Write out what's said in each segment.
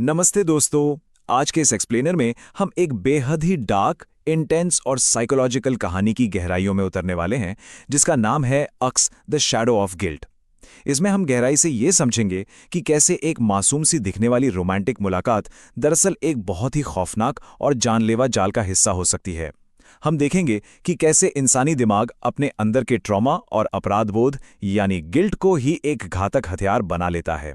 नमस्ते दोस्तों। आज के इस एक्सप्लेनर में हम एक बेहद ही डार्क, इंटेंस और साइकोलॉजिकल कहानी की गहराइयों में उतरने वाले हैं, जिसका नाम है अक्स द शैडो ऑफ गिल्ट। इसमें हम गहराई से ये समझेंगे कि कैसे एक मासूम सी दिखने वाली रोमांटिक मुलाकात दरअसल एक बहुत ही खौफनाक और जानलेवा जाल का हिस्सा हो सकती है। हम देखेंगे कि कैसे इंसानी दिमाग अपने अंदर के ट्रॉमा और अपराध बोध यानी गिल्ट को ही एक घातक हथियार बना लेता है।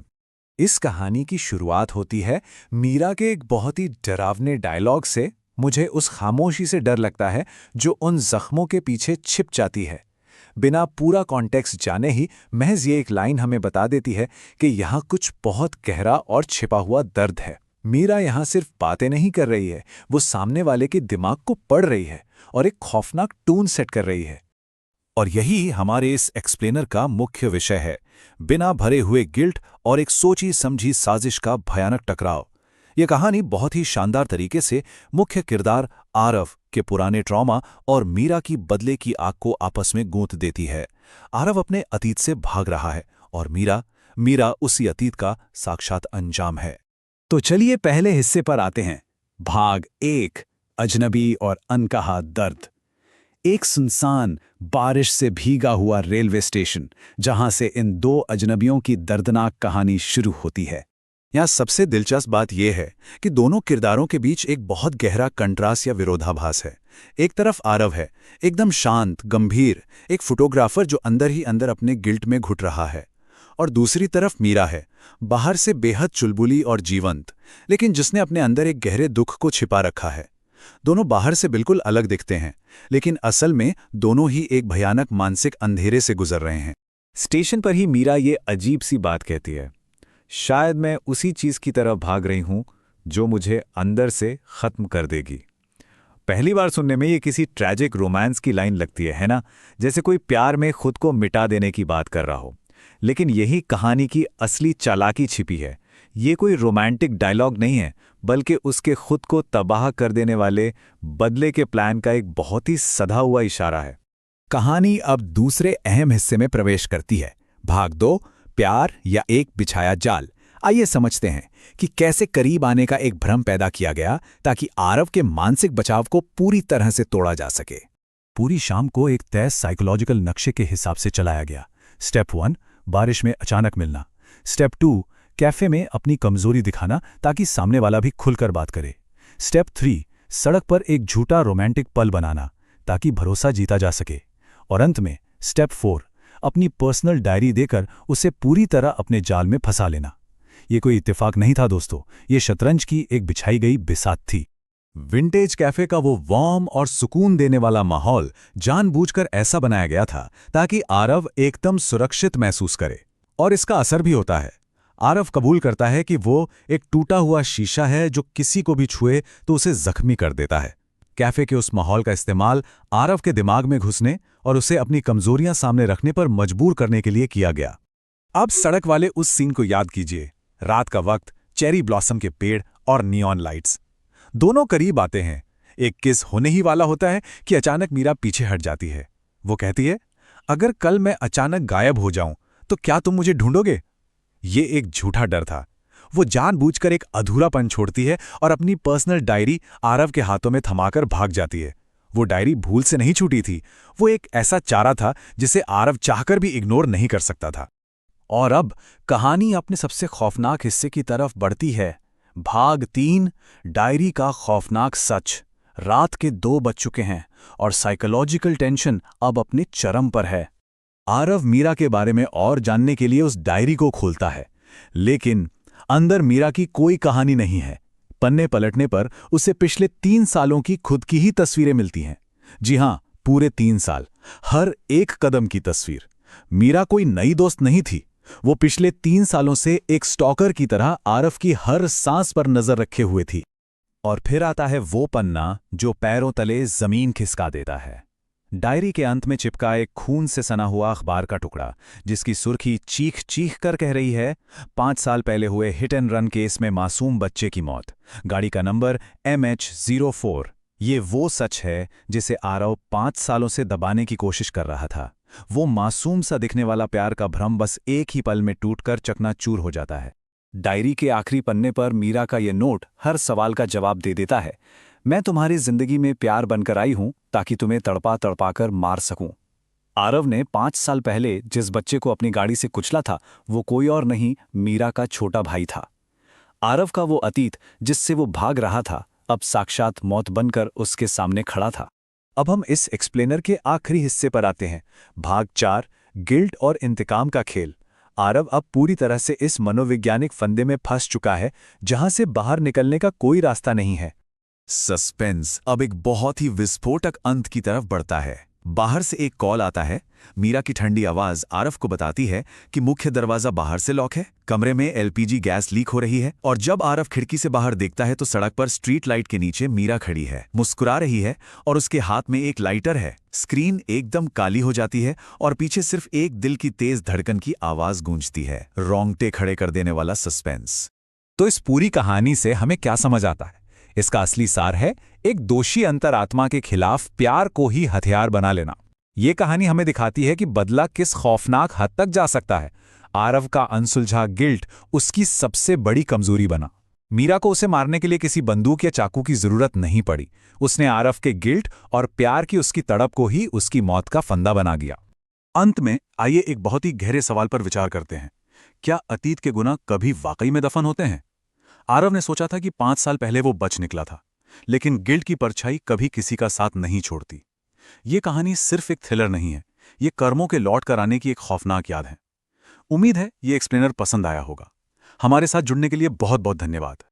इस कहानी की शुरुआत होती है मीरा के एक बहुत ही डरावने डायलॉग से। मुझे उस खामोशी से डर लगता है जो उन जख्मों के पीछे छिप जाती है। बिना पूरा कॉन्टेक्स्ट जाने ही महज ये एक लाइन हमें बता देती है कि यहाँ कुछ बहुत गहरा और छिपा हुआ दर्द है। मीरा यहाँ सिर्फ बातें नहीं कर रही है, वो सामने वाले के दिमाग को पढ़ रही है और एक खौफनाक टून सेट कर रही है। और यही हमारे इस एक्सप्लेनर का मुख्य विषय है, बिना भरे हुए गिल्ट और एक सोची समझी साजिश का भयानक टकराव। यह कहानी बहुत ही शानदार तरीके से मुख्य किरदार आरव के पुराने ट्रॉमा और मीरा की बदले की आग को आपस में गूंथ देती है। आरव अपने अतीत से भाग रहा है और मीरा उसी अतीत का साक्षात अंजाम है। तो चलिए पहले हिस्से पर आते हैं। भाग 1, अजनबी और अनकहा दर्द। एक सुनसान, बारिश से भीगा हुआ रेलवे स्टेशन, जहां से इन दो अजनबियों की दर्दनाक कहानी शुरू होती है। यहाँ सबसे दिलचस्प बात यह है कि दोनों किरदारों के बीच एक बहुत गहरा कंट्रास्ट या विरोधाभास है। एक तरफ आरव है, एकदम शांत, गंभीर, एक फोटोग्राफर जो अंदर ही अंदर अपने गिल्ट में घुट रहा है। और दूसरी तरफ मीरा है, बाहर से बेहद चुलबुली और जीवंत, लेकिन जिसने अपने अंदर एक गहरे दुख को छिपा रखा है। दोनों बाहर से बिल्कुल अलग दिखते हैं, लेकिन असल में दोनों ही एक भयानक मानसिक अंधेरे से गुजर रहे हैं। स्टेशन पर ही मीरा ये अजीब सी बात कहती है, शायद मैं उसी चीज की तरफ भाग रही हूं जो मुझे अंदर से खत्म कर देगी। पहली बार सुनने में ये किसी ट्रैजिक रोमांस की लाइन लगती है ना, जैसे कोई प्यार में खुद को मिटा देने की बात कर रहा हो। लेकिन यही कहानी की असली चालाकी छिपी है। ये कोई रोमांटिक डायलॉग नहीं है, बल्कि उसके खुद को तबाह कर देने वाले बदले के प्लान का एक बहुत ही सधा हुआ इशारा है। कहानी अब दूसरे अहम हिस्से में प्रवेश करती है। भाग 2, प्यार या एक बिछाया जाल। आइए समझते हैं कि कैसे करीब आने का एक भ्रम पैदा किया गया ताकि आरव के मानसिक बचाव को पूरी तरह से तोड़ा जा सके। पूरी शाम को एक तय साइकोलॉजिकल नक्शे के हिसाब से चलाया गया। स्टेप 1, बारिश में अचानक मिलना। स्टेप 2, कैफे में अपनी कमजोरी दिखाना ताकि सामने वाला भी खुलकर बात करे। स्टेप 3, सड़क पर एक झूठा रोमांटिक पल बनाना ताकि भरोसा जीता जा सके। और अंत में स्टेप 4, अपनी पर्सनल डायरी देकर उसे पूरी तरह अपने जाल में फंसा लेना। ये कोई इत्तेफाक नहीं था दोस्तों, ये शतरंज की एक बिछाई गई बिसात थी। विंटेज कैफे का वो वार्म और सुकून देने वाला माहौल जानबूझकर ऐसा बनाया गया था ताकि आरव एकदम सुरक्षित महसूस करे। और इसका असर भी होता है। आरव कबूल करता है कि वो एक टूटा हुआ शीशा है जो किसी को भी छुए तो उसे जख्मी कर देता है। कैफे के उस माहौल का इस्तेमाल आरव के दिमाग में घुसने और उसे अपनी कमजोरियां सामने रखने पर मजबूर करने के लिए किया गया। अब सड़क वाले उस सीन को याद कीजिए। रात का वक्त, चेरी ब्लॉसम के पेड़ और नियॉन लाइट्स दोनों करीब आते हैं। एक किस होने ही वाला होता है कि अचानक मीरा पीछे हट जाती है। वो कहती है, अगर कल मैं अचानक गायब हो जाऊं तो क्या तुम मुझे ढूंढोगे? ये एक झूठा डर था। वो जानबूझकर एक अधूरापन छोड़ती है और अपनी पर्सनल डायरी आरव के हाथों में थमाकर भाग जाती है। वो डायरी भूल से नहीं छूटी थी, वो एक ऐसा चारा था जिसे आरव चाहकर भी इग्नोर नहीं कर सकता था। और अब कहानी अपने सबसे खौफनाक हिस्से की तरफ बढ़ती है। भाग 3, डायरी का खौफनाक सच। रात के 2 बज चुके हैं और साइकोलॉजिकल टेंशन अब अपने चरम पर है। आरव मीरा के बारे में और जानने के लिए उस डायरी को खोलता है, लेकिन अंदर मीरा की कोई कहानी नहीं है। पन्ने पलटने पर उसे पिछले 3 सालों की खुद की ही तस्वीरें मिलती हैं। जी हां, पूरे 3 साल, हर एक कदम की तस्वीर। मीरा कोई नई दोस्त नहीं थी। वो पिछले 3 सालों से एक स्टॉकर की तरह आरव की हर सांस पर नजर रखे हुए थी। और फिर आता है वो पन्ना जो पैरों तले जमीन खिसका देता है। डायरी के अंत में चिपका एक खून से सना हुआ अखबार का टुकड़ा, जिसकी सुर्खी चीख चीख कर कह रही है, 5 साल पहले हुए हिट एंड रन केस में मासूम बच्चे की मौत, गाड़ी का नंबर MH04। ये वो सच है जिसे आरव 5 सालों से दबाने की कोशिश कर रहा था। वो मासूम सा दिखने वाला प्यार का भ्रम बस एक ही पल में टूटकर चकनाचूर हो जाता है। डायरी के आखिरी पन्ने पर मीरा का ये नोट हर सवाल का जवाब दे देता है। मैं तुम्हारी जिंदगी में प्यार बनकर आई हूं ताकि तुम्हें तड़पा तड़पाकर मार सकूं। आरव ने 5 साल पहले जिस बच्चे को अपनी गाड़ी से कुचला था, वो कोई और नहीं, मीरा का छोटा भाई था। आरव का वो अतीत जिससे वो भाग रहा था, अब साक्षात मौत बनकर उसके सामने खड़ा था। अब हम इस एक्सप्लेनर के आखिरी हिस्से पर आते हैं, भाग 4, गिल्ट और इंतकाम का खेल। आरव अब पूरी तरह से इस मनोवैज्ञानिक फंदे में फंस चुका है जहां से बाहर निकलने का कोई रास्ता नहीं है। सस्पेंस अब एक बहुत ही विस्फोटक अंत की तरफ बढ़ता है। बाहर से एक कॉल आता है। मीरा की ठंडी आवाज आरव को बताती है कि मुख्य दरवाजा बाहर से लॉक है, कमरे में एलपीजी गैस लीक हो रही है। और जब आरव खिड़की से बाहर देखता है तो सड़क पर स्ट्रीट लाइट के नीचे मीरा खड़ी है, मुस्कुरा रही है और उसके हाथ में एक लाइटर है। स्क्रीन एकदम काली हो जाती है और पीछे सिर्फ एक दिल की तेज धड़कन की आवाज गूंजती है। रोंगटे खड़े कर देने वाला सस्पेंस। तो इस पूरी कहानी से हमें क्या समझ आता है? इसका असली सार है एक दोषी अंतरात्मा के खिलाफ प्यार को ही हथियार बना लेना। ये कहानी हमें दिखाती है कि बदला किस खौफनाक हद तक जा सकता है। आरव का अनसुलझा गिल्ट उसकी सबसे बड़ी कमजोरी बना। मीरा को उसे मारने के लिए किसी बंदूक या चाकू की जरूरत नहीं पड़ी। उसने आरव के गिल्ट और प्यार की उसकी तड़प को ही उसकी मौत का फंदा बना दिया। अंत में आइए एक बहुत ही गहरे सवाल पर विचार करते हैं। क्या अतीत के गुनाह कभी वाकई में दफन होते हैं? आरव ने सोचा था कि 5 साल पहले वो बच निकला था, लेकिन गिल्ट की परछाई कभी किसी का साथ नहीं छोड़ती। ये कहानी सिर्फ एक थ्रिलर नहीं है, ये कर्मों के लौट कर आने की एक खौफनाक याद है। उम्मीद है ये एक्सप्लेनर पसंद आया होगा। हमारे साथ जुड़ने के लिए बहुत बहुत धन्यवाद।